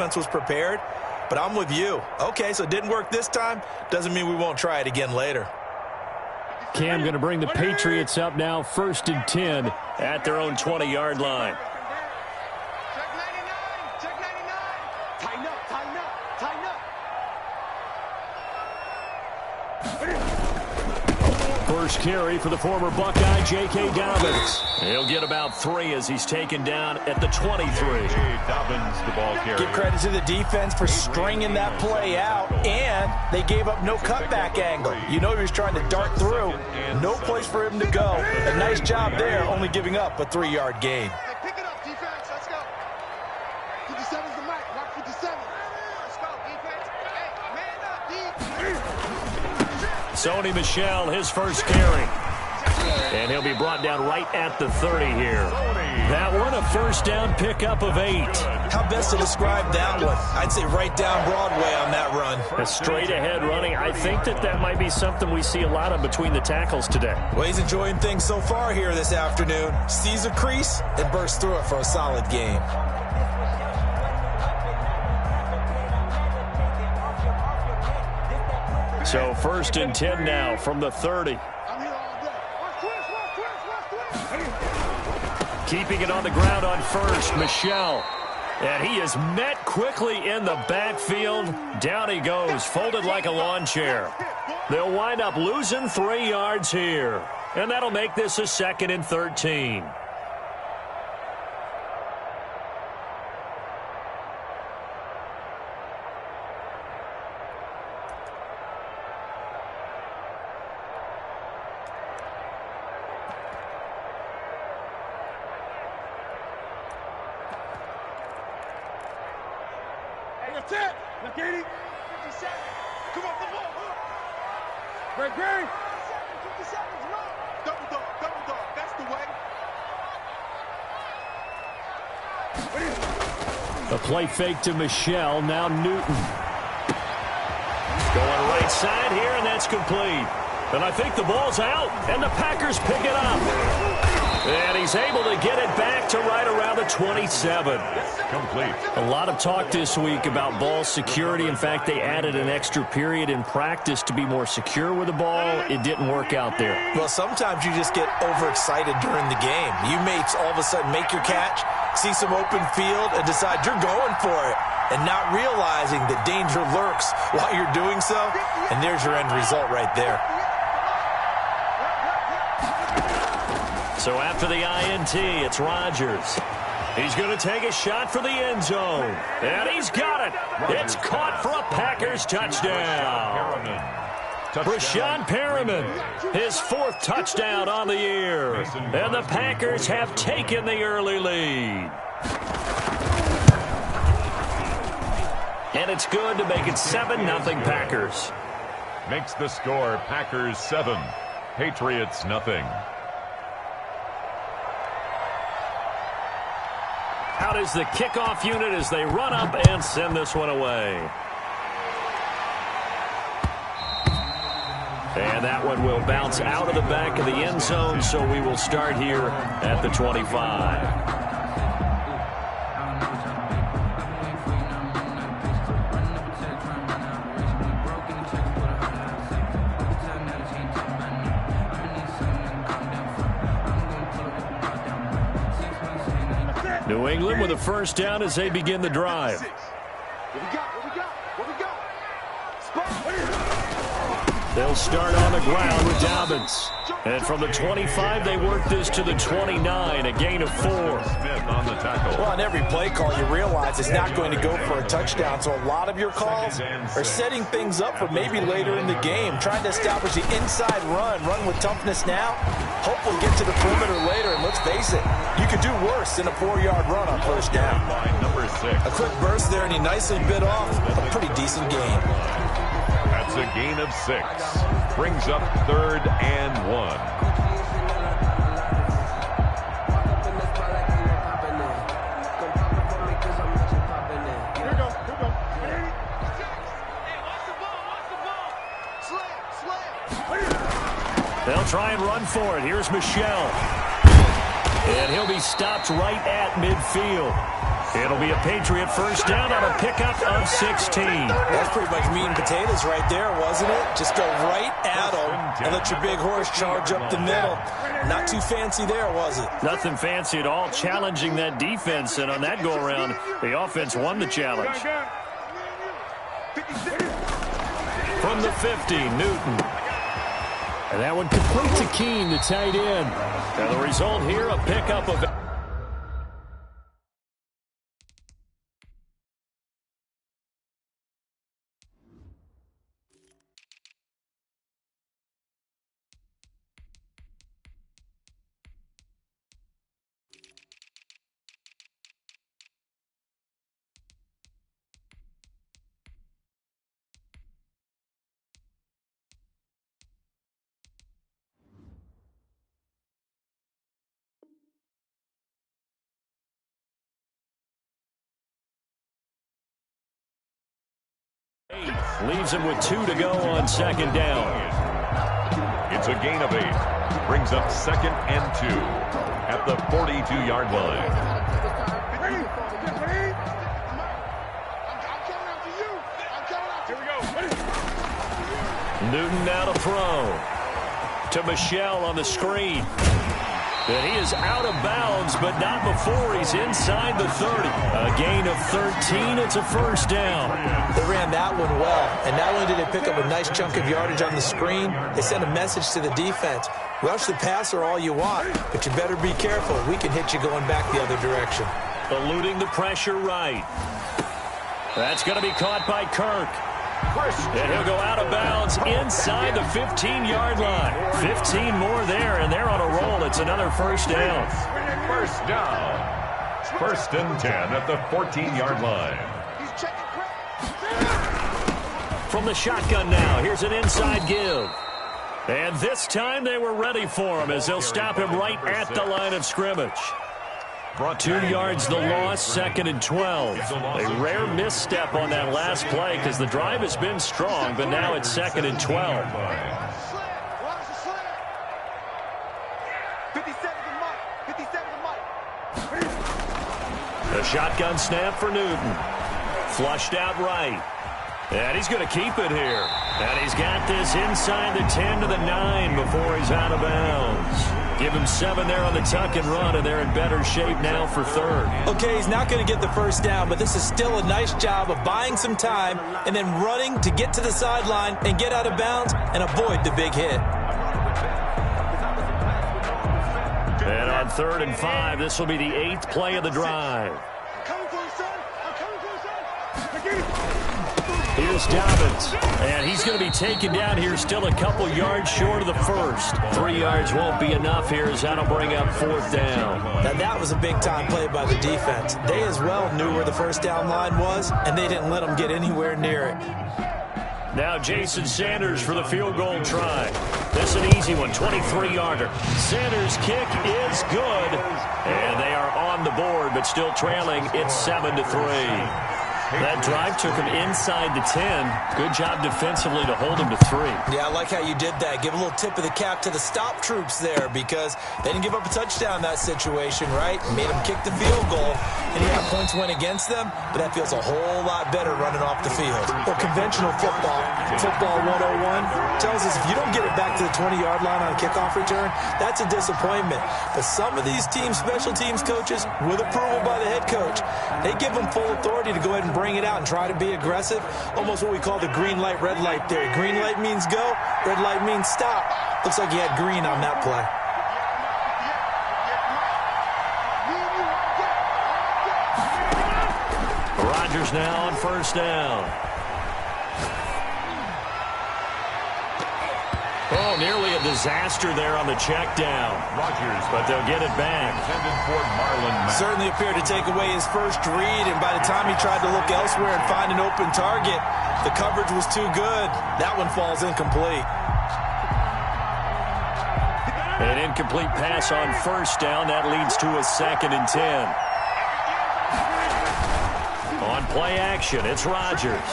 defense was prepared, but I'm with you. Okay, so it didn't work this time. Doesn't mean we won't try it again later. Cam going to bring the Patriots up now, 1st and 10 at their own 20-yard line. First carry for the former Buckeye, J.K. Dobbins. He'll get about 3 as he's taken down at the 23. Dobbins, the ball carrier. Give credit to the defense for stringing that play out, and they gave up no cutback angle. You know he was trying to dart through. No place for him to go. A nice job there, only giving up a 3-yard gain. Hey, pick it up, defense. Let's go. 57's the mic. Mark 57. Let's go, defense. Hey, man up, defense. Sony Michel, his first carry. And he'll be brought down right at the 30 here. That one, a first down pickup of 8. How best to describe that one? I'd say right down Broadway on that run. A straight-ahead running. I think that might be something we see a lot of between the tackles today. Well, he's enjoying things so far here this afternoon. Sees a crease and bursts through it for a solid gain. So 1st and 10 now from the 30. Keeping it on the ground on first, Michel. And he is met quickly in the backfield. Down he goes, folded like a lawn chair. They'll wind up losing 3 yards here. And that'll make this a 2nd and 13. That's it. Look at it. 57. Come on, come on. Great, great. 57's wrong. Double dog. That's the way. A play fake to Michel. Now Newton. Going right side here, and that's complete. And I think the ball's out, and the Packers pick it up. And he's able to get it back to right around the 27. Complete. A lot of talk this week about ball security. In fact, they added an extra period in practice to be more secure with the ball. It didn't work out there. Well, sometimes you just get overexcited during the game. You may all of a sudden make your catch, see some open field, and decide you're going for it, and not realizing that danger lurks while you're doing so. And there's your end result right there. So after the INT, it's Rodgers. He's going to take a shot for the end zone. And he's got it. It's caught for a Packers touchdown. Brashad Perriman, his 4th touchdown on the year. And the Packers have taken the early lead. And it's good to make it 7-0 Packers. Makes the score Packers 7, Patriots nothing. Out is the kickoff unit as they run up and send this one away. And that one will bounce out of the back of the end zone, so we will start here at the 25. New England with a first down as they begin the drive. What we got? They'll start on the ground with Dobbins. And from the 25, they work this to the 29, a gain of 4. Smith on the tackle. Well, on every play call, you realize it's not going to go for a touchdown. So a lot of your calls are setting things up for maybe later in the game, trying to establish the inside run with toughness now. Hopefully get to the perimeter later, and let's face it, you could do worse than a 4-yard run on first down. Number 6. A quick burst there, and he nicely bit off a pretty decent gain. That's a gain of 6. Brings up 3rd and 1. They'll try and run for it. Here's Michel. And he'll be stopped right at midfield. It'll be a Patriot first down on a pickup of 16. That's pretty much meat and potatoes right there, wasn't it? Just go right at them and let your big horse charge up the middle. Not too fancy there, was it? Nothing fancy at all, challenging that defense, and on that go-around, the offense won the challenge. From the 50, Newton. And that one complete to Keene, the tight end. Now the result here, a pickup of... Leaves him with 2 to go on second down. It's a gain of 8. Brings up 2nd and 2 at the 42-yard line. Newton now to throw. To Michelle on the screen. And he is out of bounds, but not before he's inside the 30. A gain of 13. It's a first down. They ran that one well, and not only did they pick up a nice chunk of yardage on the screen, they sent a message to the defense. Rush the passer all you want, but you better be careful. We can hit you going back the other direction. Eluding the pressure right. That's going to be caught by Kirk. And he'll go out of bounds inside the 15-yard line. 15 more there, and they're on a roll. It's another first down. First down. 1st and 10 at the 14-yard line. From the shotgun now, here's an inside give. And this time they were ready for him as they'll stop him right at the line of scrimmage. 2 yards the loss, 2nd and 12. A rare misstep on that last play because the drive has been strong, but now it's 2nd and 12. The shotgun snap for Newton. Flushed out right. And he's going to keep it here. And he's got this inside the 10 to the 9 before he's out of bounds. Give him 7 there on the tuck and run, and they're in better shape now for 3rd. Okay, he's not going to get the first down, but this is still a nice job of buying some time and then running to get to the sideline and get out of bounds and avoid the big hit. And on 3rd and 5, this will be the 8th play of the drive. Here's Dobbins, and he's going to be taken down here still a couple yards short of the first. 3 yards won't be enough here as that'll bring up 4th down. Now that was a big-time play by the defense. They as well knew where the first down line was, and they didn't let them get anywhere near it. Now Jason Sanders for the field goal try. This is an easy one, 23-yarder. Sanders' kick is good, and they are on the board, but still trailing. It's 7-3. That drive took him inside the 10. Good job defensively to hold him to 3. Yeah, I like how you did that. Give a little tip of the cap to the stop troops there because they didn't give up a touchdown in that situation, right? Made them kick the field goal, and yeah, points went against them, but that feels a whole lot better running off the field. Well, conventional football 101, tells us if you don't get it back to the 20-yard line on a kickoff return, that's a disappointment. But some of these teams, special teams coaches, with approval by the head coach, they give them full authority to go ahead and bring it out and try to be aggressive. Almost what we call the green light, red light theory. Green light means go, red light means stop. Looks like he had green on that play. Rodgers now on first down. Oh, nearly a disaster there on the check down. Rodgers, but they'll get it back. Certainly appeared to take away his first read, and by the time he tried to look elsewhere and find an open target, the coverage was too good. That one falls incomplete. An incomplete pass on first down. That leads to a 2nd and 10. On play action, it's Rodgers.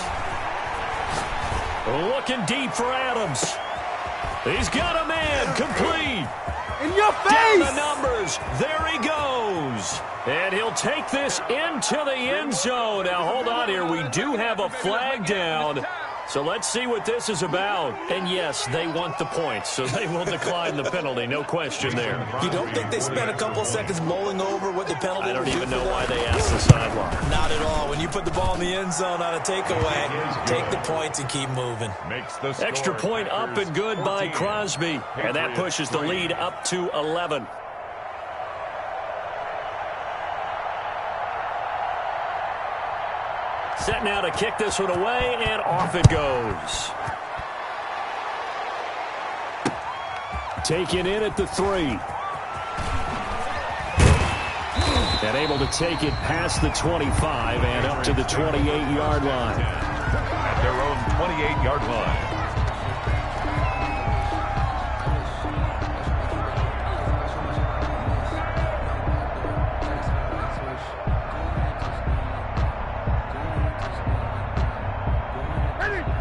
Looking deep for Adams. He's got a man, complete. In your face! Down the numbers. There he goes. And he'll take this into the end zone. Now, hold on here. We do have a flag down. So let's see what this is about. And, yes, they want the points, so they will decline the penalty. No question there. You don't think they spent a couple of seconds mulling over what the penalty I don't would do even for know them? why they asked the sideline. Not at all. When you put the ball in the end zone on a takeaway, take the points and keep moving. Makes the score. Extra point up and good by Crosby. And that pushes the lead up to 11. Set now to kick this one away, and off it goes. Taken in at the 3. And able to take it past the 25 and up to the 28-yard line. At their own 28-yard line.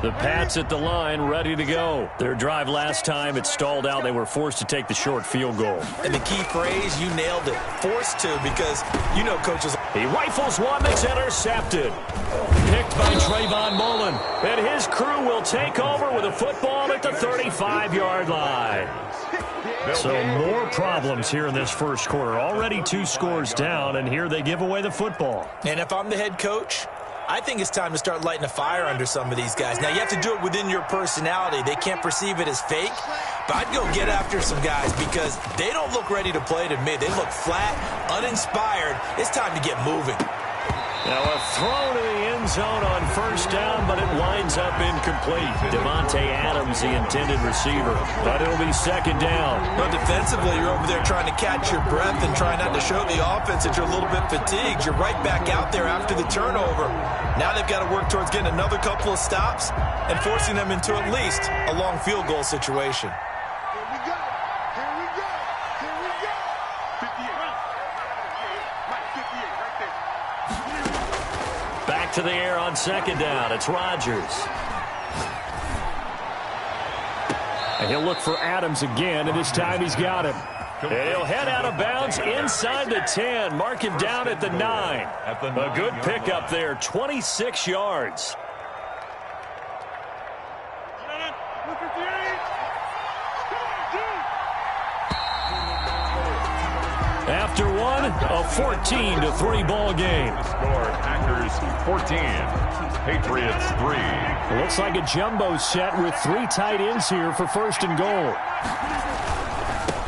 The Pats at the line, ready to go. Their drive last time, it stalled out. They were forced to take the short field goal. And the key phrase, you nailed it. Forced to, because you know coaches. He rifles one that's intercepted. Picked by Trayvon Mullen. And his crew will take over with a football at the 35-yard line. So more problems here in this first quarter. Already 2 scores down, and here they give away the football. And if I'm the head coach, I think it's time to start lighting a fire under some of these guys. Now, you have to do it within your personality. They can't perceive it as fake. But I'd go get after some guys because they don't look ready to play to me. They look flat, uninspired. It's time to get moving. Now a throw to the end zone on first down, but it winds up incomplete. Devontae Adams, the intended receiver. But it'll be second down. But defensively, you're over there trying to catch your breath and try not to show the offense that you're a little bit fatigued. You're right back out there after the turnover. Now they've got to work towards getting another couple of stops and forcing them into at least a long field goal situation. Here we go. Here we go. Here we go. 58. Mike, 58 right there. Back to the air on second down. It's Rodgers. And he'll look for Adams again, and this time he's got him. And he'll head out of bounds inside the 10. Mark him down at the 9. A good pickup there, 26 yards. After one, a 14-3 ball game. Score, Packers 14, Patriots 3. Looks like a jumbo set with 3 tight ends here for first and goal.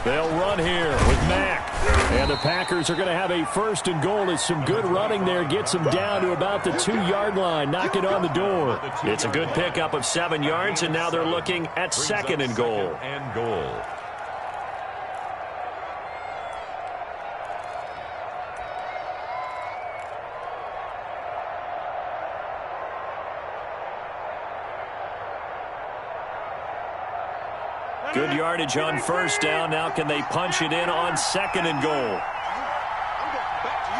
They'll run here with Mack. And the Packers are going to have a first and goal as some good running there gets them down to about the 2-yard line, knocking on the door. It's a good pickup of 7 yards, and now they're looking at second and goal. And goal. Good yardage on first down. Now can they punch it in on second and goal? I'm going back to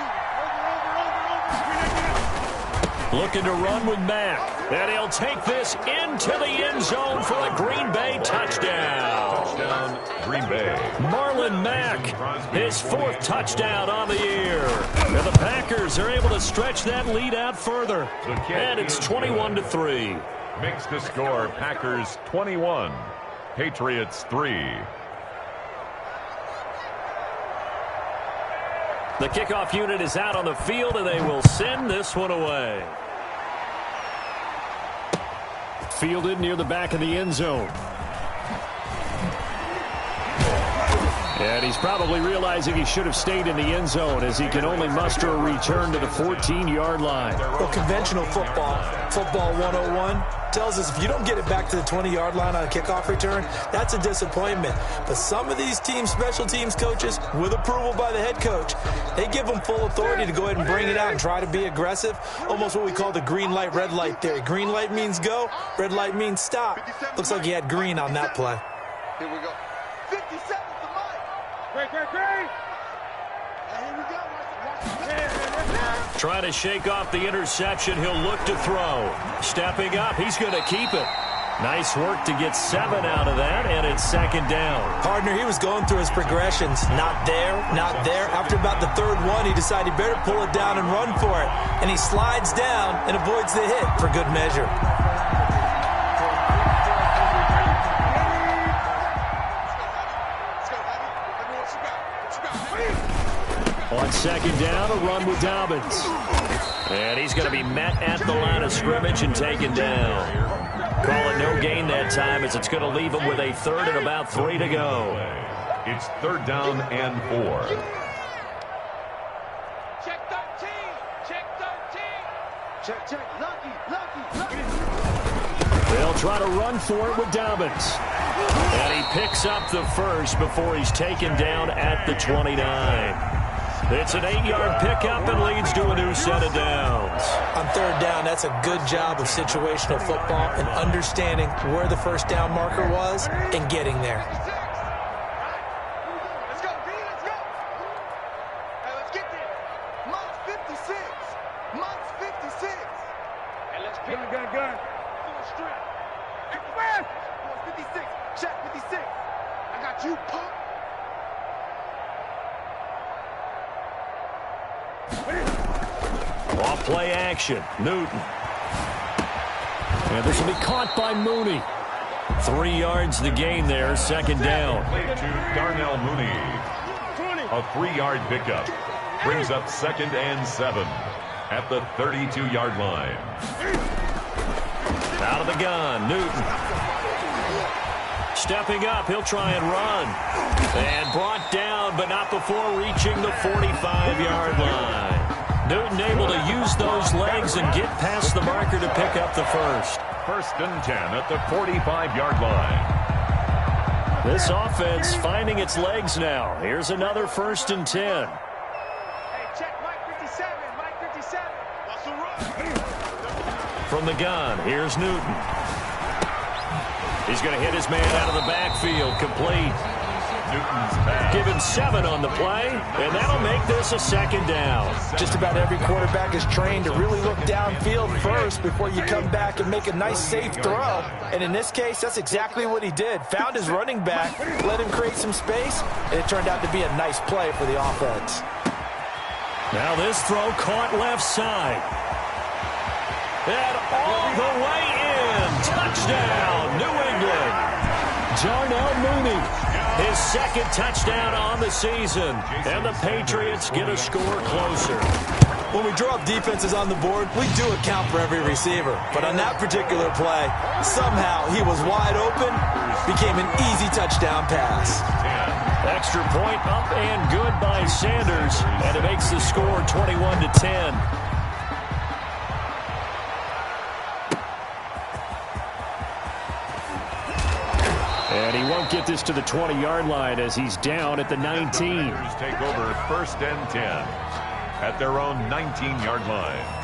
you. Over. Looking to run with Mack. And he'll take this into the end zone for a Green Bay touchdown. Touchdown, Green Bay. Marlon Mack, his 4th touchdown on the year. And the Packers are able to stretch that lead out further. And it's 21-3. Makes the score, Packers 21. Patriots 3. The kickoff unit is out on the field, and they will send this one away. Fielded near the back of the end zone. And he's probably realizing he should have stayed in the end zone as he can only muster a return to the 14-yard line. Well, conventional football 101, tells us if you don't get it back to the 20-yard line on a kickoff return, that's a disappointment. But some of these special teams coaches, with approval by the head coach, they give them full authority to go ahead and bring it out and try to be aggressive, almost what we call the green light, red light theory. Green light means go, red light means stop. Looks like he had green on that play. Here we go. 50 seconds to Mike. Great. And here we go. Trying to shake off the interception. He'll look to throw. Stepping up. He's going to keep it. Nice work to get 7 out of that, and it's second down. Partner, he was going through his progressions. Not there, not there. After about the third one, he decided he better pull it down and run for it. And he slides down and avoids the hit for good measure. On second down, a run with Dobbins. And he's going to be met at the line of scrimmage and taken down. Call it no gain that time, as it's going to leave him with a third and about 3 to go. It's third down and 4. Check 13. Check 13. Check. Lucky. They'll try to run for it with Dobbins. And he picks up the first before he's taken down at the 29. It's an 8-yard pickup and leads to a new set of downs. On third down, that's a good job of situational football and understanding where the first down marker was and getting there. Let's go, D. Let's go. Hey, let's get there. Monk's 56. Monk's 56. Hey, let's pick it. Gun. Full strength. Hey, fast. 56. Check 56. I got you, punk. Off play action. Newton. And this will be caught by Mooney. 3 yards the gain there. Second down. Play to Darnell Mooney. A 3-yard pickup. Brings up second and 7 at the 32-yard line. Out of the gun. Newton. Stepping up. He'll try and run. And brought down, but not before reaching the 45-yard line. Newton able to use those legs and get past the marker to pick up the first. First and 10 at the 45-yard line. This offense finding its legs now. Here's another first and 10. Hey, check Mike 57. Mike 57. What's the run? From the gun, here's Newton. He's going to hit his man out of the backfield. Complete. Newton's pass. Give him 7 on the play, and that'll make this a second down. Just about every quarterback is trained to really look downfield first before you come back and make a nice, safe throw. And in this case, that's exactly what he did. Found his running back, let him create some space, and it turned out to be a nice play for the offense. Now this throw caught left side. And all the way in. Touchdown, New England. Darnell Mooney. His second touchdown on the season. And the Patriots get a score closer. When we draw up defenses on the board, we do account for every receiver. But on that particular play, somehow he was wide open, became an easy touchdown pass. Extra point up and good by Sanders. And it makes the score 21-10. And he won't get this to the 20-yard line as he's down at the 19. Take over first and 10 at their own 19-yard line.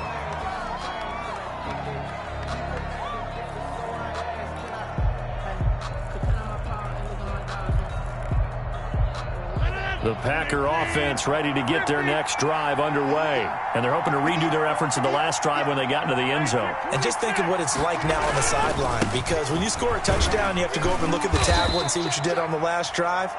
The Packer offense ready to get their next drive underway. And they're hoping to redo their efforts in the last drive when they got into the end zone. And just think of what it's like now on the sideline, because when you score a touchdown, you have to go over and look at the tablet and see what you did on the last drive.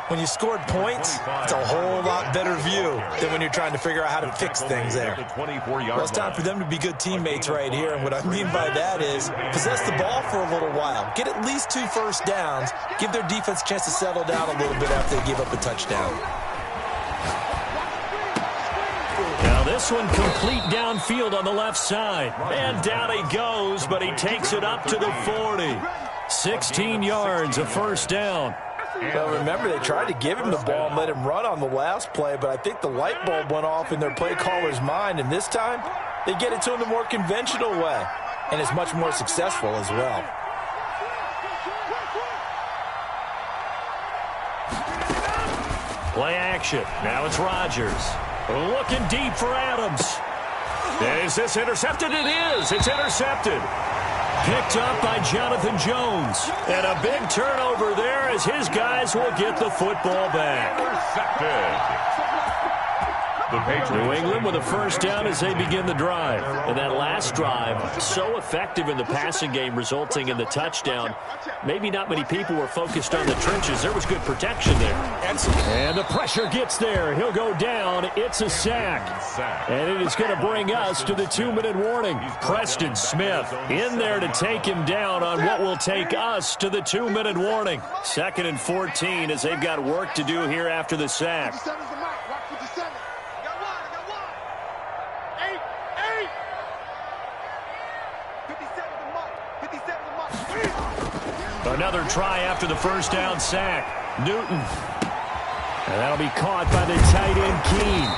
When you scored points, it's a whole lot better view than when you're trying to figure out how to fix things there. Well, it's time for them to be good teammates right here, and what I mean by that is possess the ball for a little while, get at least 2 first downs, give their defense a chance to settle down a little bit after they give up a touchdown. Now this one complete downfield on the left side. And down he goes, but he takes it up to the 40. 16 yards, a first down. Well, remember, they tried to give him the ball and let him run on the last play, but I think the light bulb went off in their play caller's mind, and this time they get it to him the more conventional way, and it's much more successful as well. Play action. Now it's Rodgers. Looking deep for Adams. Is this intercepted? It is. It's intercepted. Picked up by Jonathan Jones. And a big turnover there as his guys will get the football back. Intercepted. The Patriots. New England with a first down as they begin the drive. And that last drive, so effective in the passing game, resulting in the touchdown. Maybe not many people were focused on the trenches. There was good protection there. And the pressure gets there. He'll go down. It's a sack. And it is going to bring us to the 2-minute warning. Preston Smith in there to take him down on what will take us to the 2-minute warning. 2nd and 14 as they've got work to do here after the sack. Another try after the first down sack. Newton. And that'll be caught by the tight end, Keene.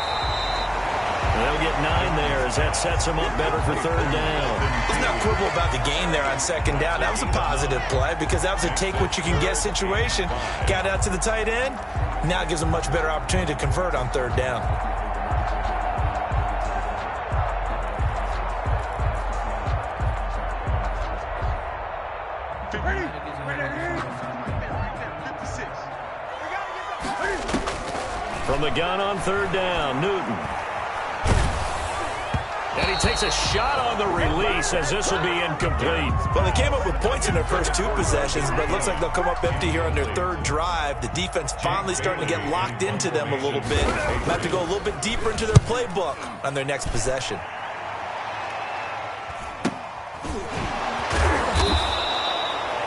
They'll get 9 there as that sets them up better for 3rd down. There's no quibble about the gain there on 2nd down. That was a positive play because that was a take-what-you-can-get situation. Got out to the tight end. Now it gives them a much better opportunity to convert on 3rd down. From the gun on 3rd down, Newton. And he takes a shot on the release as this will be incomplete. Well, they came up with points in their first 2 possessions, but it looks like they'll come up empty here on their 3rd drive. The defense finally starting to get locked into them a little bit. They'll have to go a little bit deeper into their playbook on their next possession.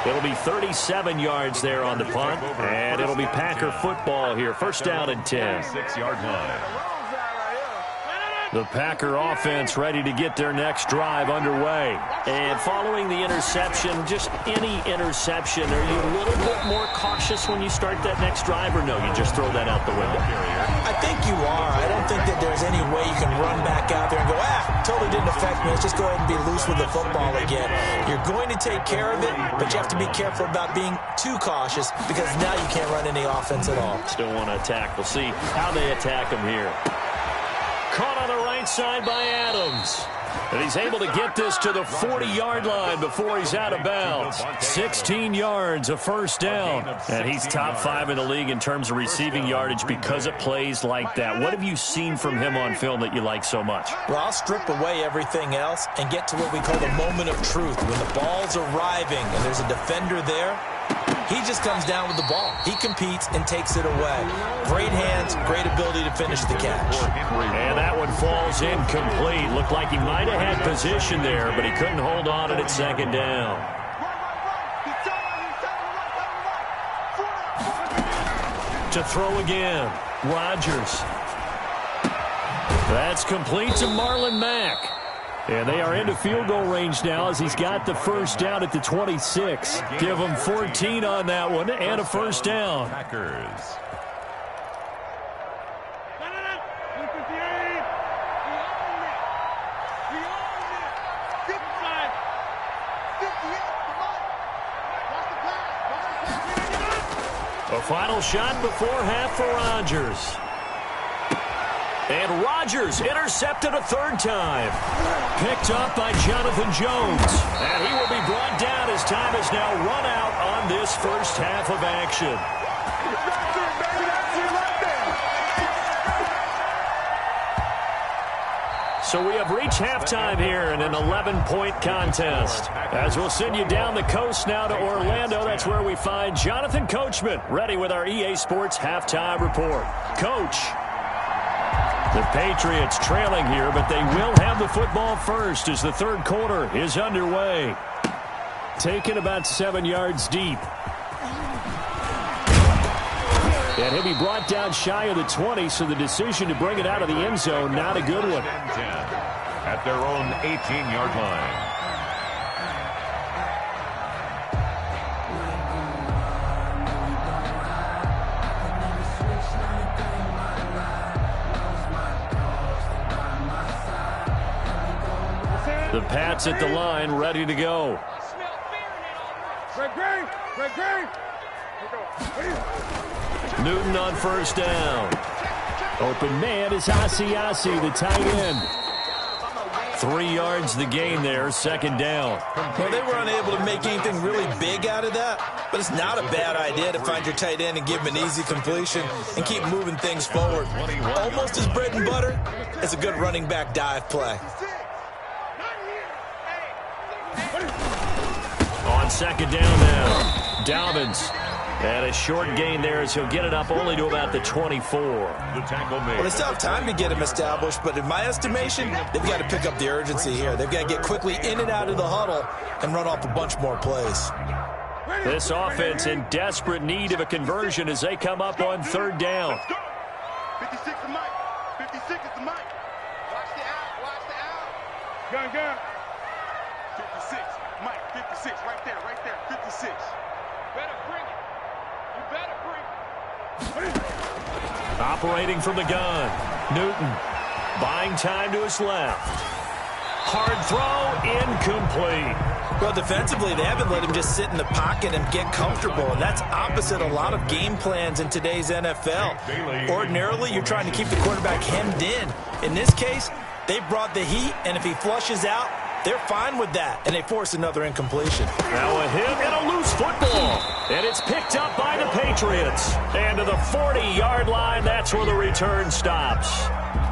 It'll be 37 yards there on the punt, and it'll be Packer football here. 1st down and 10. 6-yard line. The Packer offense ready to get their next drive underway. And following the interception, just any interception, are you a little bit more cautious when you start that next drive, or no, you just throw that out the window? I think you are. I don't think that there's any way you can run back out there and go, totally didn't affect me. Let's just go ahead and be loose with the football again. You're going to take care of it, but you have to be careful about being too cautious because now you can't run any offense at all. Still want to attack. We'll see how they attack them here. Caught on the right side by Adams. And he's able to get this to the 40-yard line before he's out of bounds. 16 yards, a 1st down. And he's top 5 in the league in terms of receiving yardage because of plays like that. What have you seen from him on film that you like so much? Well, I'll strip away everything else and get to what we call the moment of truth. When the ball's arriving and there's a defender there, he just comes down with the ball. He competes and takes it away. Great hands, great ability to finish the catch. And that one falls incomplete. Looked like he might have had position there, but he couldn't hold on it at 2nd down. To throw again, Rodgers. That's complete to Marlon Mack. And they are into field goal range now as he's got the 1st down at the 26. Give him 14 on that one and a 1st down. Packers. A final shot before half for Rodgers. And Rodgers intercepted a 3rd time. Picked up by Jonathan Jones. And he will be brought down as time is now run out on this first half of action. So we have reached halftime here in an 11-point contest. As we'll send you down the coast now to Orlando, that's where we find Jonathan Coachman, ready with our EA Sports halftime report. Coach. The Patriots trailing here, but they will have the football first as the 3rd quarter is underway. Taken about 7 yards deep. And he'll be brought down shy of the 20, so the decision to bring it out of the end zone, not a good one. At their own 18-yard line. The Pats at the line, ready to go. Newton on 1st down. Open man is Asiasi, the tight end. 3 yards the gain there, second down. Well, they were unable to make anything really big out of that, but it's not a bad idea to find your tight end and give him an easy completion and keep moving things forward. Almost as bread and butter as a good running back dive play. On second down now, Dobbins. And a short gain there as he'll get it up only to about the 24. The tackle made. Well, they still have time to get him established, but in my estimation, they've got to pick up the urgency here. They've got to get quickly in and out of the huddle and run off a bunch more plays. This offense in desperate need of a conversion as they come up on third down. 56 is Mike. 56 is the Mike. Watch the out. Watch the out. Gun. 56. Mike, 56. Right there. 56. Better bring it. You better bring it. Operating from the gun. Newton buying time to his left. Hard throw, incomplete. Well, defensively, they haven't let him just sit in the pocket and get comfortable, and that's opposite a lot of game plans in today's NFL. Ordinarily, you're trying to keep the quarterback hemmed in. In this case, they brought the heat, and if he flushes out, they're fine with that, and they force another incompletion. Now a hit and a loose football. And it's picked up by the Patriots. And to the 40-yard line, that's where the return stops.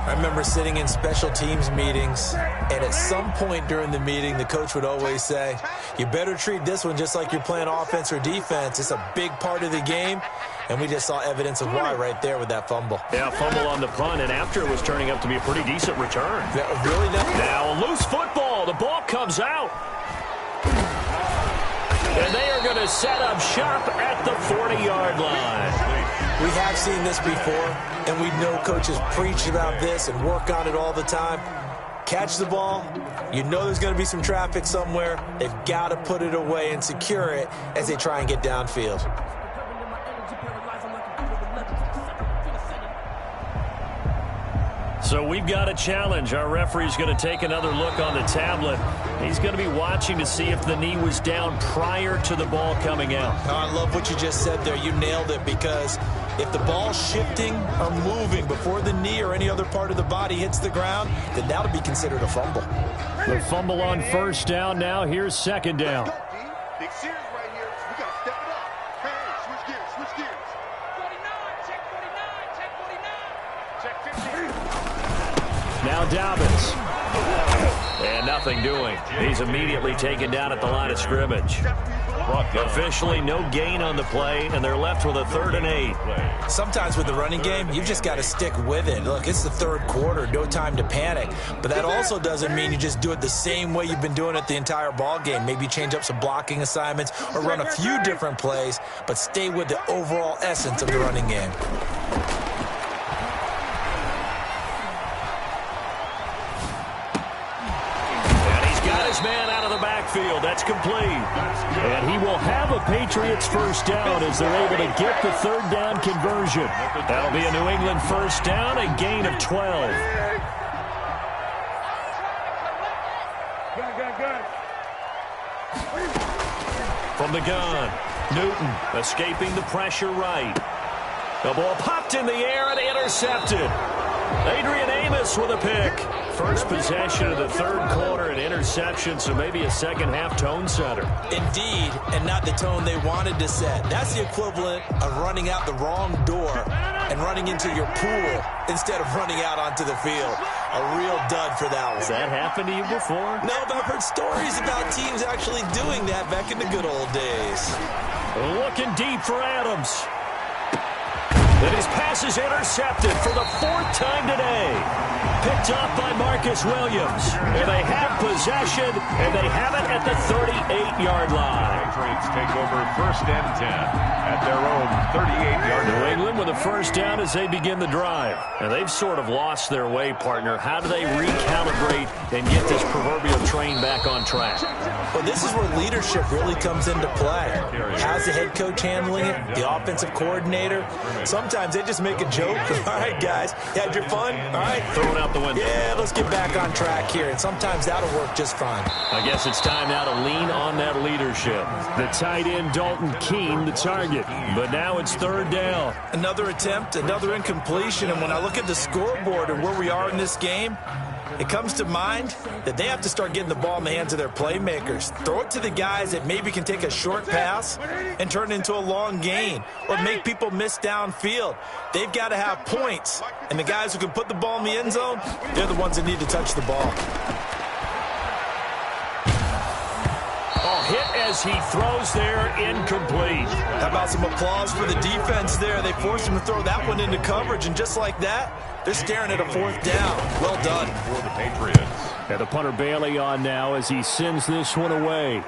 I remember sitting in special teams meetings, and at some point during the meeting, the coach would always say, you better treat this one just like you're playing offense or defense. It's a big part of the game, and we just saw evidence of why right there with that fumble. Yeah, fumble on the punt, and after it was turning up to be a pretty decent return. Really? Now a loose football. The ball comes out. And they are going to set up shop at the 40-yard line. We have seen this before, and we know coaches preach about this and work on it all the time. Catch the ball. You know there's going to be some traffic somewhere. They've got to put it away and secure it as they try and get downfield. So we've got a challenge. Our referee's going to take another look on the tablet. He's going to be watching to see if the knee was down prior to the ball coming out. Oh, I love what you just said there. You nailed it, because if the ball's shifting or moving before the knee or any other part of the body hits the ground, then that'll be considered a fumble. The fumble on first down now. Here's second down. Big series right here. We got to step it up. Hey, switch gears. 49, check 49, check 49. Check 50. Now Dobbins. And nothing doing. He's immediately taken down at the line of scrimmage. Officially no gain on the play, and they're left with a 3rd and 8. Sometimes with the running game, you've just got to stick with it. Look, it's the third quarter, no time to panic. But that also doesn't mean you just do it the same way you've been doing it the entire ball game. Maybe change up some blocking assignments or run a few different plays, but stay with the overall essence of the running game. Man out of the backfield. That's complete. And he will have a Patriots first down as they're able to get the 3rd down conversion. That'll be a New England first down, a gain of 12. From the gun, Newton escaping the pressure right. The ball popped in the air and intercepted. Adrian Amos with a pick. First possession of the 3rd quarter, an interception, so maybe a second-half tone setter. Indeed, and not the tone they wanted to set. That's the equivalent of running out the wrong door and running into your pool instead of running out onto the field. A real dud for that one. Has that happened to you before? No, but I've heard stories about teams actually doing that back in the good old days. Looking deep for Adams. And his pass is intercepted for the 4th time today. Picked up by Marcus Williams. And they have possession, and they have it at the 38-yard line. Patriots take over 1st and 10 at their own 38-yard line. New England with a first down as they begin the drive. And they've sort of lost their way, partner. How do they recalibrate and get this proverbial train back on track? Well, this is where leadership really comes into play. How's the head coach handling it? The offensive coordinator? Sometimes they just make a joke. All right, guys, you had your fun? All right. Throw it out the window. Yeah, let's get back on track here. And sometimes that'll work just fine. I guess it's time now to lean on that leadership. The tight end, Dalton Keene, the target. But now it's 3rd down. Another attempt, another incompletion. And when I look at the scoreboard and where we are in this game, it comes to mind that they have to start getting the ball in the hands of their playmakers. Throw it to the guys that maybe can take a short pass and turn it into a long gain or make people miss downfield. They've got to have points, and the guys who can put the ball in the end zone, they're the ones that need to touch the ball. Hit as he throws there, incomplete. How about some applause for the defense there? They forced him to throw that one into coverage, and just like that, they're staring at a fourth down. Well done. For the Patriots. And the punter Bailey on now as he sends this one away.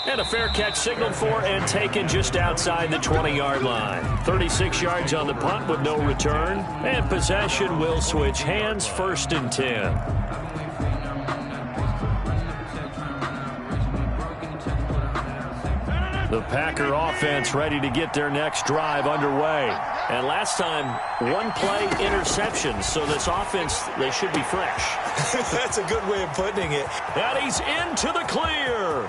And a fair catch signaled for and taken just outside the 20-yard line. 36 yards on the punt with no return. And possession will switch hands, 1st and 10. The Packer offense ready to get their next drive underway. And last time, one play interception. So this offense, they should be fresh. That's a good way of putting it. And he's into the clear.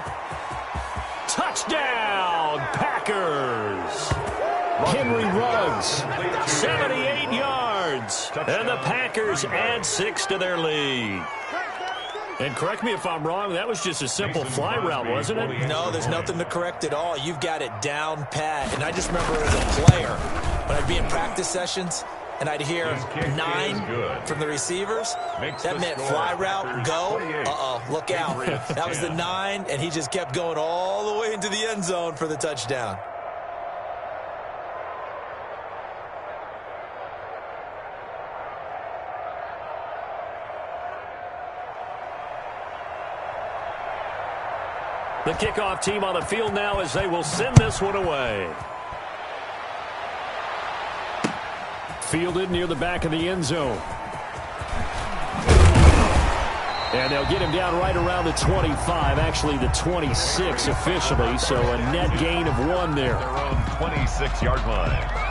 Touchdown, Packers. Henry Ruggs, 78 yards. And the Packers add 6 to their lead. And correct me if I'm wrong, that was just a simple fly route, wasn't it? No, there's nothing to correct at all. You've got it down pat. And I just remember as a player, when I'd be in practice sessions, and I'd hear 9 from the receivers, that meant fly route, go, look out. That was the 9, and he just kept going all the way into the end zone for the touchdown. The kickoff team on the field now as they will send this one away. Fielded near the back of the end zone. And they'll get him down right around the 25, actually the 26 officially, so a net gain of 1 there. Their own 26-yard line.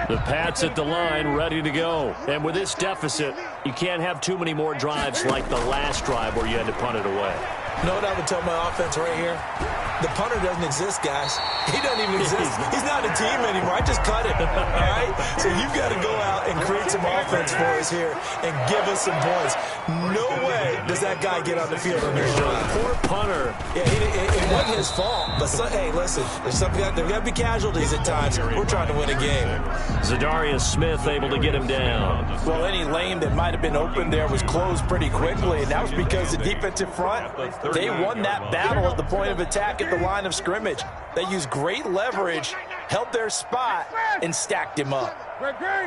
The Pats at the line, ready to go. And with this deficit, you can't have too many more drives like the last drive where you had to punt it away. You know what I would tell my offense right here? The punter doesn't exist, guys. He doesn't even exist. He's not a team anymore. I just cut him, all right? So you've got to go out and create some offense for us here and give us some points. No way does that guy get on the field on this drive. Poor punter. Yeah, it wasn't his fault. But, hey, listen, there's got to be casualties at times. We're trying to win a game. Zadarius Smith able to get him down. Well, any lane that might have been open there was closed pretty quickly, and that was because the defensive front, they won that battle at the point of attack at the line of scrimmage. They used great leverage, held their spot, and stacked him up. It's our time.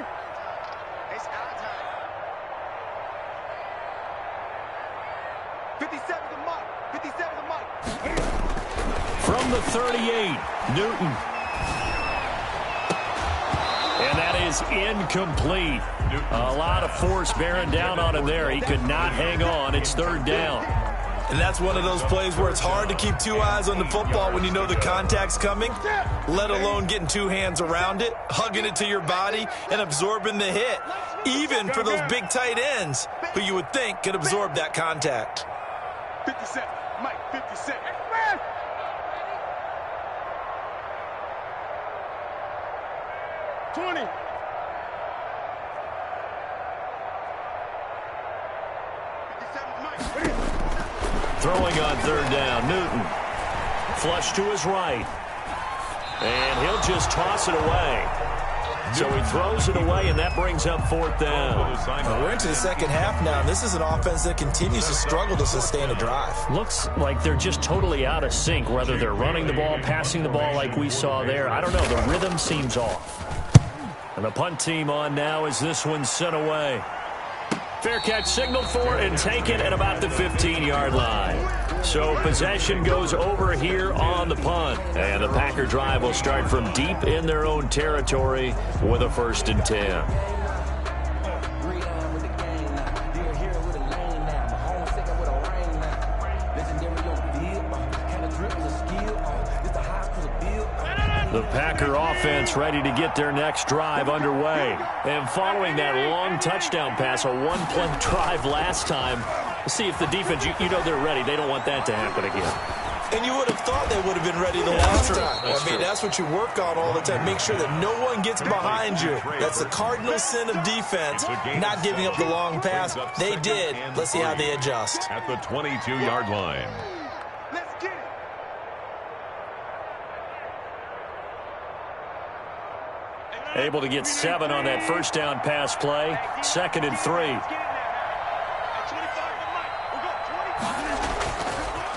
57 the mark. 57 the mark. From the 38, Newton. And that is incomplete. A lot of force bearing down on him there. He could not hang on. It's 3rd down. And that's one of those plays where it's hard to keep 2 eyes on the football when you know the contact's coming, let alone getting 2 hands around it, hugging it to your body, and absorbing the hit, even for those big tight ends who you would think could absorb that contact. 57. Mike, 57. 20. Throwing on 3rd down, Newton. Flush to his right. And he'll just toss it away. So he throws it away, and that brings up 4th down. Well, we're into the second half now, and this is an offense that continues to struggle to sustain a drive. Looks like they're just totally out of sync, whether they're running the ball, passing the ball like we saw there. I don't know. The rhythm seems off. And the punt team on now as this one's sent away. Fair catch signaled for and taken at about the 15-yard line. So possession goes over here on the punt. And the Packer drive will start from deep in their own territory with a 1st and 10. The Packer offense ready to get their next drive underway. And following that long touchdown pass, a 1-play drive last time, let's see if the defense, you know they're ready. They don't want that to happen again. And you would have thought they would have been ready the last time. I mean, that's what you work on all the time. Make sure that no one gets behind you. That's the cardinal sin of defense, not giving up the long pass. They did. Let's see how they adjust. At the 22-yard line. Let's get it. Able to get 7 on that first down pass play. 2nd and 3.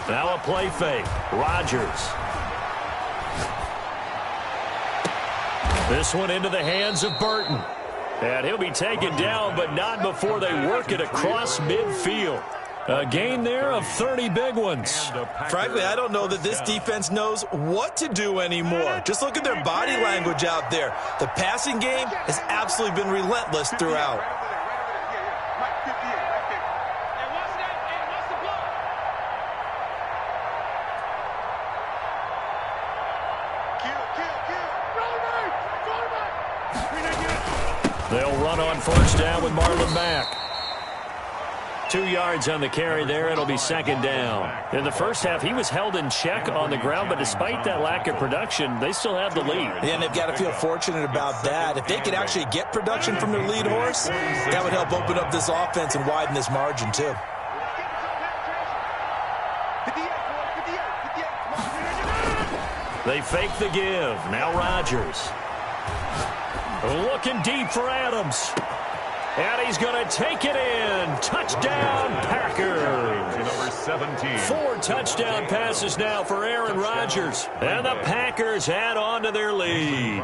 Now a play fake. Rodgers. This one into the hands of Burton. And he'll be taken down, but not before they work it across midfield. A gain there of 30 big ones. Frankly, I don't know that this defense knows what to do anymore. Just look at their body language out there. The passing game has absolutely been relentless throughout. They'll run on first down with Marlon Mack. 2 yards on the carry there. It'll be 2nd down. In the first half, he was held in check on the ground, but despite that lack of production, they still have the lead. And they've got to feel fortunate about that. If they could actually get production from their lead horse, that would help open up this offense and widen this margin too. They fake the give. Now Rodgers. Looking deep for Adams. And he's going to take it in. Touchdown, Packers. Number 17. 4 touchdown passes now for Aaron Rodgers. And the Packers add on to their lead.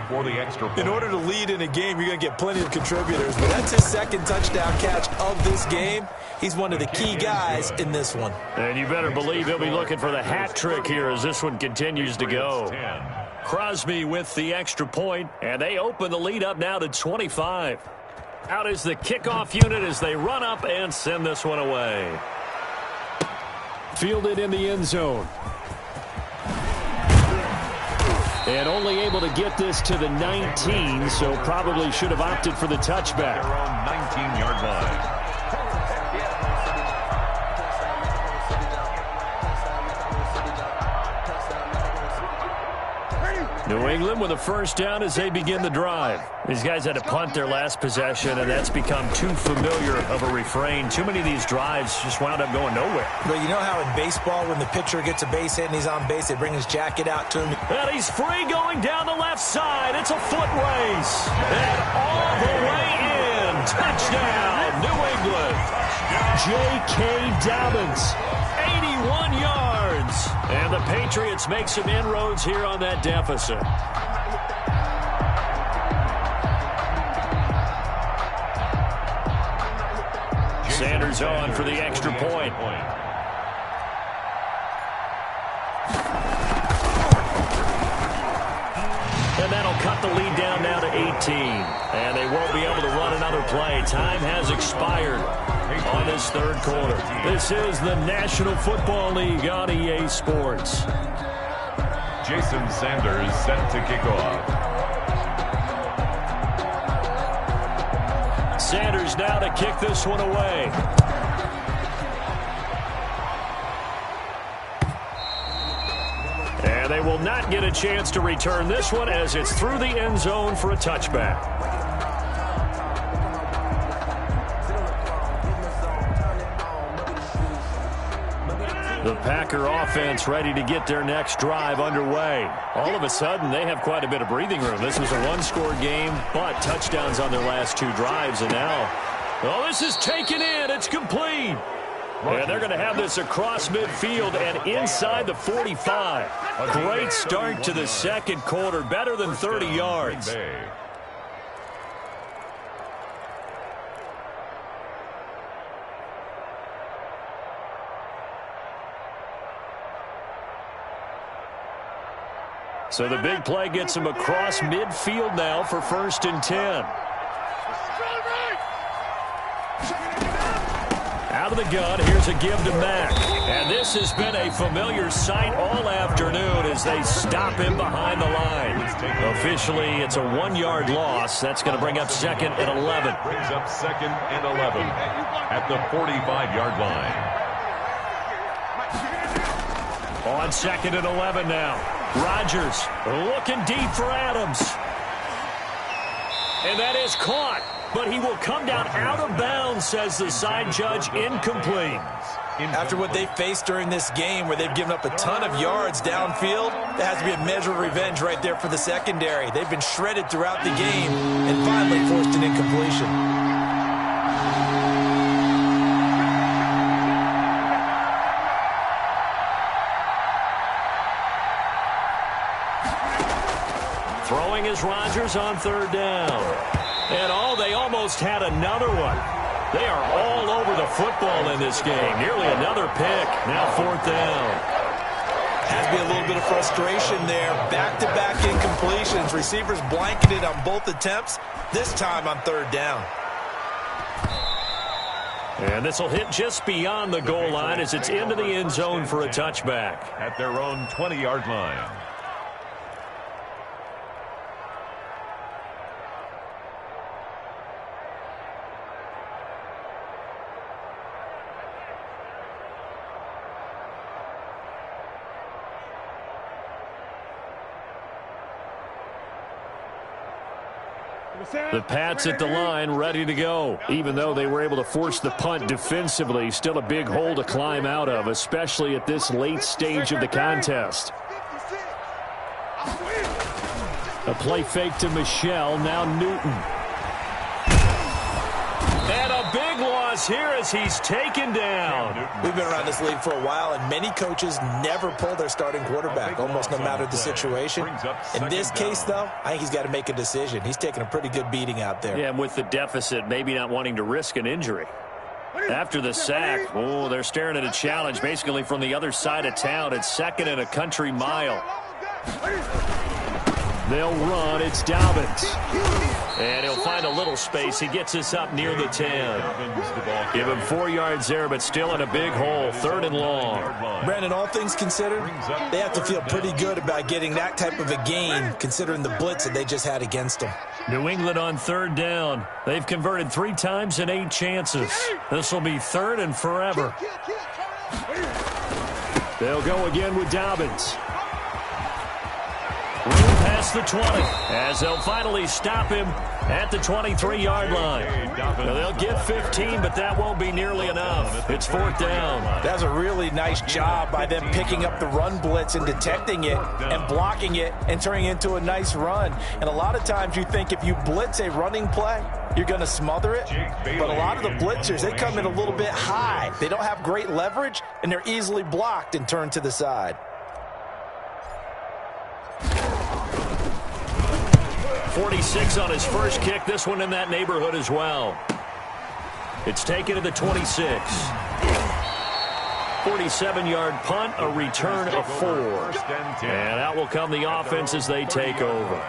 For the extra point. In order to lead in a game, you're going to get plenty of contributors. But that's his 2nd touchdown catch of this game. He's one of the key guys in this one. And you better believe he'll be looking for the hat trick here as this one continues to go. Crosby with the extra point, and they open the lead up now to 25. Out is the kickoff unit as they run up and send this one away. Fielded in the end zone. And only able to get this to the 19, so probably should have opted for the touchback. Their own 19-yard line. New England with a first down as they begin the drive. These guys had to punt their last possession, and that's become too familiar of a refrain. Too many of these drives just wound up going nowhere. But you know how in baseball, when the pitcher gets a base hit and he's on base, they bring his jacket out to him? And he's free going down the left side. It's a foot race. And all the way in. Touchdown, New England. J.K. Dobbins, 81 yards. And the Patriots make some inroads here on that deficit. Sanders on for the extra point. And that'll cut the lead down now to 18. And they won't be able to run another play. Time has expired on this 3rd quarter. This is the National Football League on EA Sports. Jason Sanders set to kick off. Sanders now to kick this one away. And they will not get a chance to return this one as it's through the end zone for a touchback. The Packer offense ready to get their next drive underway. All of a sudden, they have quite a bit of breathing room. This was a one-score game, but touchdowns on their last 2 drives. And now, oh, this is taken in. It's complete. And they're going to have this across midfield and inside the 45. A great start to the 2nd quarter, better than 30 yards. So the big play gets him across midfield now for 1st and 10. Out of the gun, here's a give to Mack. And this has been a familiar sight all afternoon as they stop him behind the line. Officially, it's a 1-yard loss. That's going to bring up 2nd and 11. Brings up 2nd and 11 at the 45-yard line. On 2nd and 11 now. Rodgers looking deep for Adams. And that is caught. But he will come down out of bounds, says the side judge. Incomplete. After what they faced during this game where they've given up a ton of yards downfield, there has to be a measure of revenge right there for the secondary. They've been shredded throughout the game and finally forced an incompletion. Throwing is Rodgers on 3rd down. And they almost had another one. They are all over the football in this game. Nearly another pick. Now 4th down. Has to be a little bit of frustration there. Back-to-back incompletions. Receivers blanketed on both attempts, this time on 3rd down. And this will hit just beyond the goal line as it's into the end zone for a touchback. At their own 20-yard line. The Pats at the line, ready to go. Even though they were able to force the punt defensively, still a big hole to climb out of, especially at this late stage of the contest. A play fake to Michelle, now Newton. And a big loss here as he's taken down. We've been around this league for a while, and many coaches never pull their starting quarterback, almost no matter the situation. In this case, though, I think he's got to make a decision. He's taking a pretty good beating out there. Yeah, and with the deficit, maybe not wanting to risk an injury. After the sack, they're staring at a challenge basically from the other side of town. It's 2nd and a country mile. They'll run. It's Dobbins. And he'll find a little space. He gets us up near the 10. Give him 4 yards there, but still in a big hole. 3rd and long. Brandon, all things considered, they have to feel pretty good about getting that type of a gain, considering the blitz that they just had against them. New England on 3rd down. They've converted 3 times in 8 chances. This will be 3rd and forever. They'll go again with Dobbins. Past the 20, as they'll finally stop him at the 23-yard line. Now they'll get 15, but that won't be nearly enough. It's 4th down. That's a really nice job by them picking up the run blitz and detecting it and blocking it and turning it into a nice run. And a lot of times you think if you blitz a running play, you're going to smother it. But a lot of the blitzers, they come in a little bit high. They don't have great leverage, and they're easily blocked and turned to the side. 46 on his first kick. This one in that neighborhood as well. It's taken to the 26. 47-yard punt, a return of 4. And out will come the offense as they take over.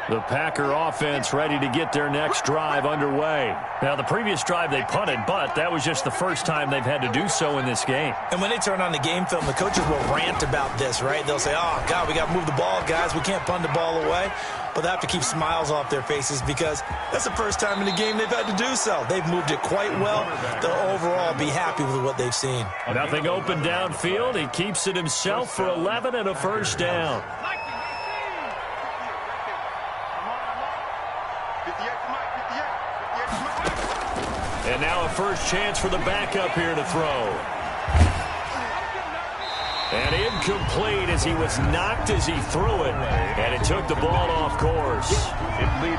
The Packer offense ready to get their next drive underway. Now, the previous drive they punted, but that was just the first time they've had to do so in this game. And when they turn on the game film, the coaches will rant about this, right? They'll say, oh, God, we got to move the ball, guys. We can't punt the ball away. But they have to keep smiles off their faces because that's the first time in the game they've had to do so. They've moved it quite well. They'll overall be happy with what they've seen. Nothing open downfield. He keeps it himself for 11 and a first down. And now a first chance for the backup here to throw. And incomplete as he was knocked as he threw it. And it took the ball off course.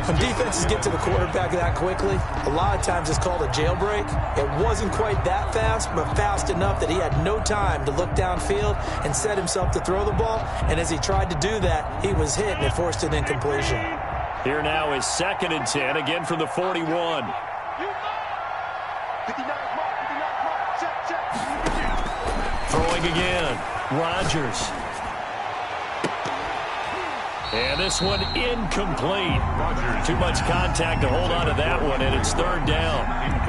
When defenses get to the quarterback that quickly, a lot of times it's called a jailbreak. It wasn't quite that fast, but fast enough that he had no time to look downfield and set himself to throw the ball. And as he tried to do that, he was hit and it forced an incompletion. Here now is 2nd and 10, again from the 41. Throwing again. Rodgers. And this one incomplete. Too much contact to hold on to that one, and it's third down.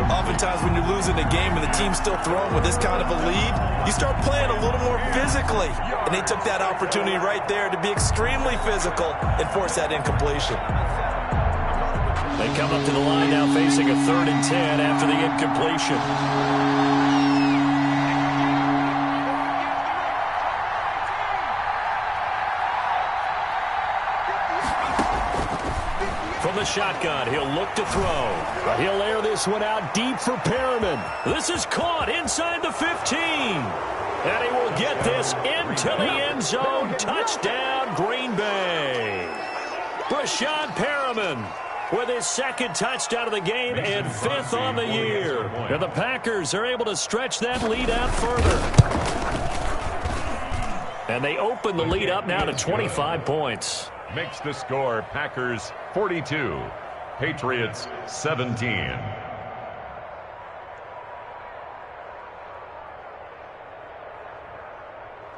Oftentimes when you're losing a game and the team's still throwing with this kind of a lead, you start playing a little more physically. And they took that opportunity right there to be extremely physical and force that incompletion. They come up to the line now facing a 3rd and 10 after the incompletion. From the shotgun, he'll look to throw. He'll air this one out deep for Perriman. This is caught inside the 15. And he will get this into the end zone. Touchdown, Green Bay. Brashad Perriman with his 2nd touchdown of the game and 5th on the year. And the Packers are able to stretch that lead out further. And they open the lead up now to 25 points. Makes the score Packers 42, Patriots 17.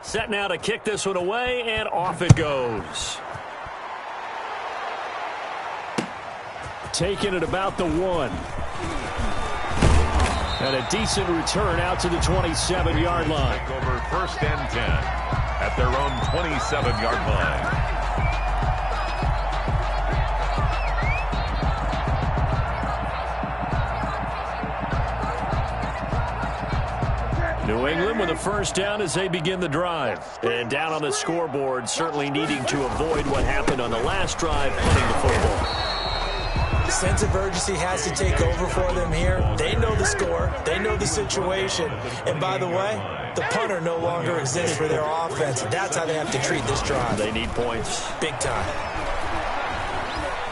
Set now to kick this one away, and off it goes. Taking it about the 1. And a decent return out to the 27-yard line. Over 1st and 10 at their own 27-yard line. New England with a 1st down as they begin the drive. And down on the scoreboard, certainly needing to avoid what happened on the last drive, punting the football. Sense of urgency has to take over for them here. They know the score. They know the situation. And by the way, the punter no longer exists for their offense. That's how they have to treat this drive. They need points. Big time.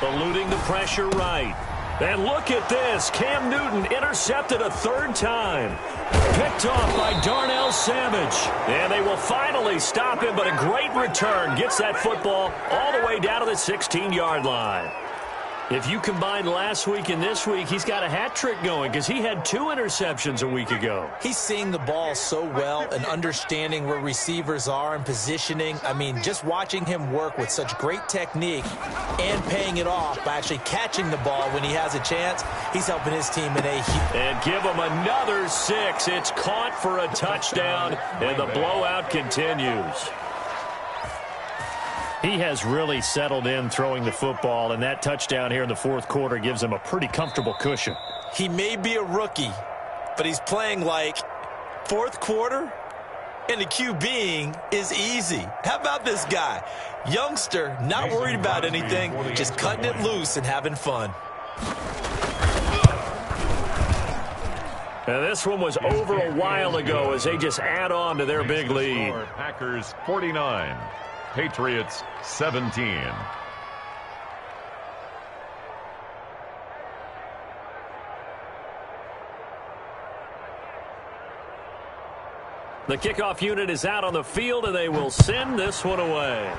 Eluding the pressure right. And look at this. Cam Newton intercepted a 3rd time. Picked off by Darnell Savage. And they will finally stop him, but a great return. Gets that football all the way down to the 16-yard line. If you combine last week and this week, he's got a hat trick going because he had 2 interceptions a week ago. He's seeing the ball so well and understanding where receivers are and positioning. I mean, just watching him work with such great technique and paying it off by actually catching the ball when he has a chance, he's helping his team in a huge... And give him another 6. It's caught for a touchdown, and the blowout continues. He has really settled in throwing the football, and that touchdown here in the 4th quarter gives him a pretty comfortable cushion. He may be a rookie, but he's playing like 4th quarter, and the QBing is easy. How about this guy? Youngster, not worried about anything, just cutting it loose and having fun. And this one was over a while ago as they just add on to their big lead. Packers 49. Patriots 17. The kickoff unit is out on the field, and they will send this one away.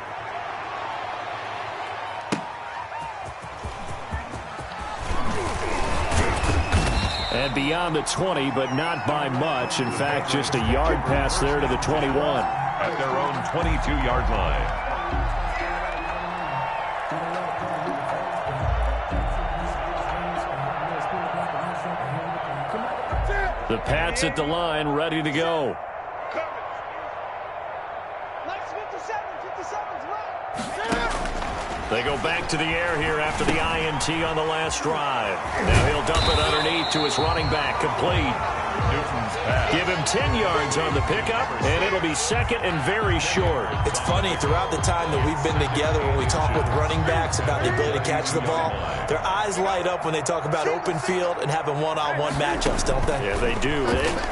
And beyond the 20, but not by much. In fact, just a yard pass there to the 21. At their own 22-yard line. The Pats at the line, ready to go. They go back to the air here after the INT on the last drive. Now he'll dump it underneath to his running back, complete. Newton's pass. Give him 10 yards on the pickup, and it'll be 2nd and very short. It's funny, throughout the time that we've been together, when we talk with running backs about the ability to catch the ball, their eyes light up when they talk about open field and having one-on-one matchups, don't they? Yeah, they do.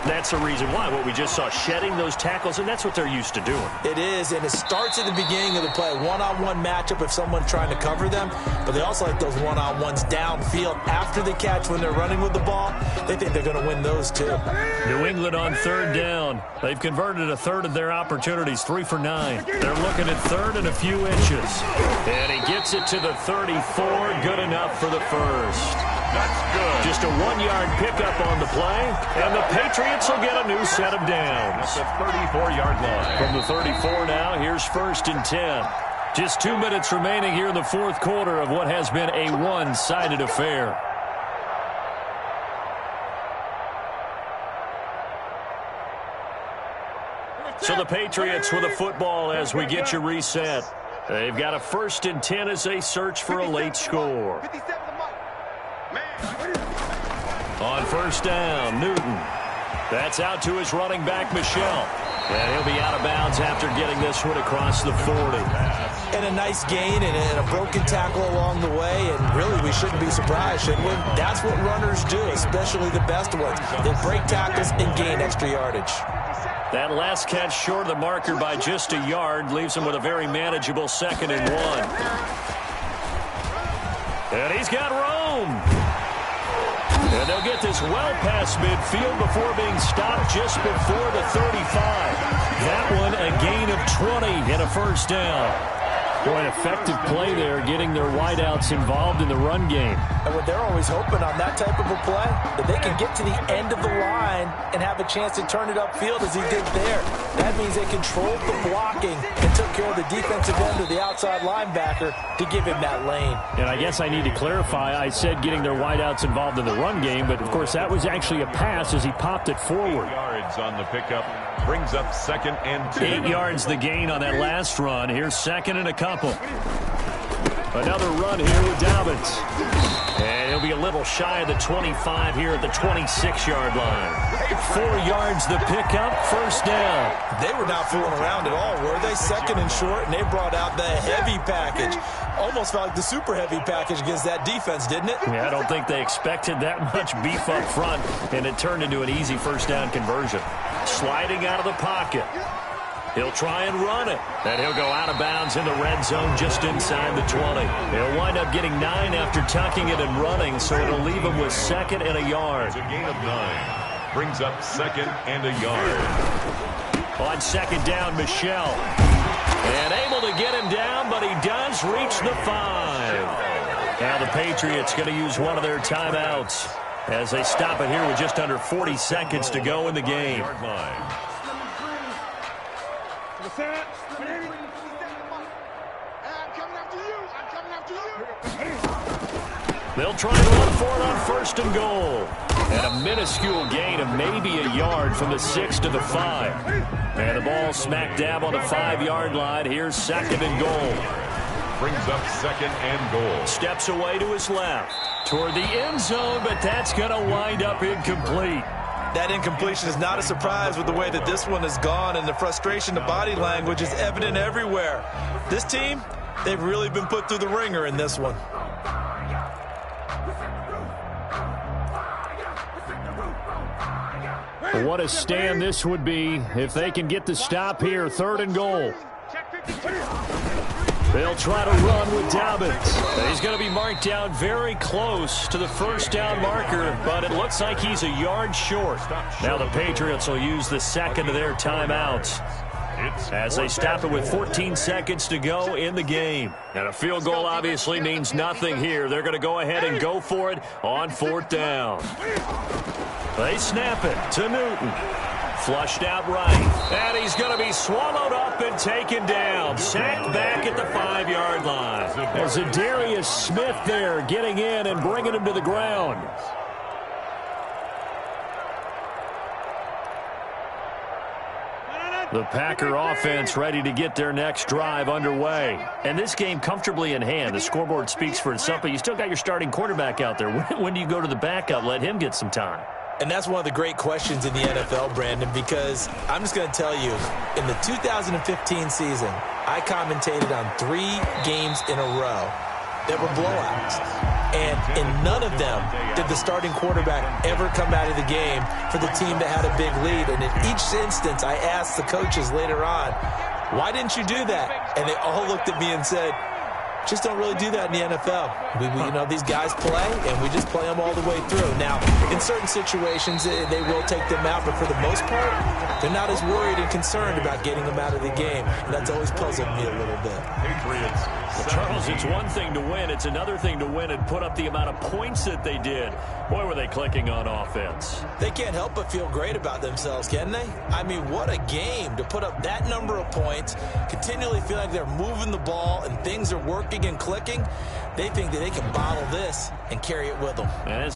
That's the reason why. What we just saw, shedding those tackles, and that's what they're used to doing. It is, and it starts at the beginning of the play. One-on-one matchup if someone's trying to cover them, but they also like those one-on-ones downfield after the catch when they're running with the ball. They think they're going to win those too. New England on 3rd down. They've converted a 1/3 of their opportunities, 3 for 9. They're looking at 3rd and a few inches. And he gets it to the 34. Good enough for the 1st. That's good. Just a 1-yard pickup on the play, and the Patriots will get a new set of downs. At the 34-yard line. From the 34 now, here's 1st and 10. Just 2 minutes remaining here in the fourth quarter of what has been a one-sided affair. So the Patriots with a football as we get you reset. They've got a 1st and 10 as they search for a late score. On 1st down, Newton. That's out to his running back, Michel. And he'll be out of bounds after getting this one across the 40. And a nice gain and a broken tackle along the way. And really, we shouldn't be surprised, shouldn't we? That's what runners do, especially the best ones. They break tackles and gain extra yardage. That last catch short of the marker by just a yard leaves him with a very manageable 2nd and 1. And he's got room. And they'll get this well past midfield before being stopped just before the 35. That one a gain of 20 and a 1st down. Boy, an effective play there, getting their wideouts involved in the run game. And what they're always hoping on that type of a play, that they can get to the end of the line and have a chance to turn it upfield as he did there. That means they controlled the blocking and took care of the defensive end of the outside linebacker to give him that lane. And I guess I need to clarify, I said getting their wideouts involved in the run game, but of course that was actually a pass as he popped it forward. 8 yards on the pickup, brings up 2nd and 2. 8 yards the gain on that last run. Here's 2nd and a couple. Another run here with Dobbins. And he'll be a little shy of the 25 here at the 26-yard line. 4 yards the pickup, 1st down. They were not fooling around at all, were they? 2nd and short, and they brought out the heavy package. Almost felt like the super heavy package against that defense, didn't it? Yeah, I don't think they expected that much beef up front, and it turned into an easy 1st down conversion. Sliding out of the pocket. He'll try and run it, and he'll go out of bounds in the red zone just inside the 20. He'll wind up getting 9 after tucking it and running, so it'll leave him with 2nd and a yard. It's a gain of 9. Brings up 2nd and a yard. On 2nd down, Michel. And able to get him down, but he does reach the 5. Now the Patriots going to use one of their timeouts as they stop it here with just under 40 seconds to go in the game. They'll try and run for it on 1st and goal. And a minuscule gain of maybe a yard from the 6 to the 5. And the ball smack dab on the 5-yard line. Here's 2nd and goal. Brings up 2nd and goal. Steps away to his left. Toward the end zone, but that's going to wind up incomplete. That incompletion is not a surprise with the way that this one has gone, and the frustration, the body language is evident everywhere. This team, they've really been put through the ringer in this one. What a stand this would be if they can get the stop here. 3rd and goal. They'll try to run with Dobbins. He's going to be marked down very close to the 1st down marker, but it looks like he's a yard short. Now the Patriots will use the 2nd of their timeouts as they stop it with 14 seconds to go in the game. And a field goal obviously means nothing here. They're going to go ahead and go for it on 4th down. They snap it to Newton. Flushed out right. And he's going to be swallowed up and taken down. Sacked back at the 5-yard line. There's a Darius Smith there getting in and bringing him to the ground. The Packer offense ready to get their next drive underway. And this game comfortably in hand. The scoreboard speaks for itself, but you still got your starting quarterback out there. When do you go to the backup? Let him get some time. And that's one of the great questions in the NFL, Brandon, because I'm just going to tell you, in the 2015 season, I commentated on 3 games in a row that were blowouts. And in none of them did the starting quarterback ever come out of the game for the team that had a big lead. And in each instance, I asked the coaches later on, why didn't you do that? And they all looked at me and said, just don't really do that in the NFL. You know, these guys play, and we just play them all the way through. Now, in certain situations, they will take them out, but for the most part, They're not as worried and concerned about getting them out of the game, and that's always puzzled me a little bit. Patriots. Well, Charles, it's one thing to win. It's another thing to win and put up the amount of points that they did. Boy, were they clicking on offense. They can't help but feel great about themselves, can they? I mean, what a game to put up that number of points, continually feel like they're moving the ball and things are working and clicking. They think that they can bottle this and carry it with them.